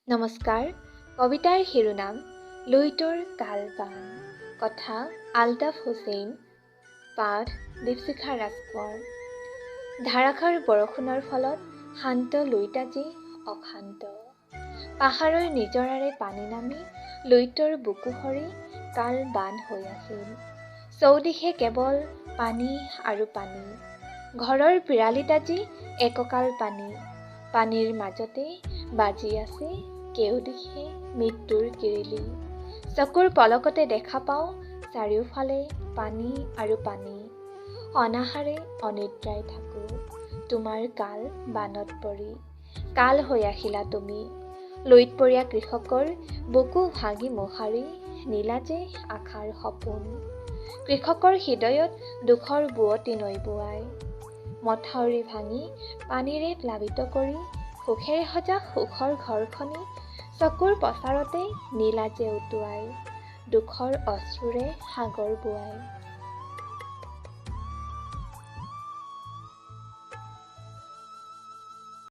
নমস্কাৰ। কবিতাৰ শিৰোনাম লুইতৰ কাল বান। কথা আলতাব হুছেইন। পাঠ দীপশিখা ৰাজকোঁৱৰ। ধাৰাসাৰ বৰষুণৰ ফলত শান্ত লুইতাজী অশান্ত। পাহাৰৰ নিজৰাৰে পানী নামি লুইতৰ বুকু সৰি কাল বান হৈ আহিল। চৌদিশে কেৱল পানী আৰু পানী। ঘৰৰ পিৰালিতাজী এককাল পানী। পানীৰ মাজতে বাজি আছে কেউদিশে মৃত্যুৰ কিৰিলি। চকুৰ পলকতে দেখা পাওঁ চাৰিওফালে পানী আৰু পানী। অনাহাৰে অনিদ্ৰাই থাকোঁ তোমাৰ কাল বানত পৰি। কাল হৈ আহিলা তুমি। লুইতপৰীয়া কৃষকৰ বুকু ভাঙি মোহাৰি নীলা যে আশাৰ সপোন। কৃষকৰ হৃদয়ত দুখৰ বুৱতী নৈবোৱাই। মথাউৰি ভাঙি পানীৰে প্লাবিত কৰি সুখেৰে সজা সুখৰ ঘৰখনি চকুৰ পচাৰতে নীলা যে উটুৱাই। দুখৰ অশ্ৰুৰে সাগৰ বোৱাই।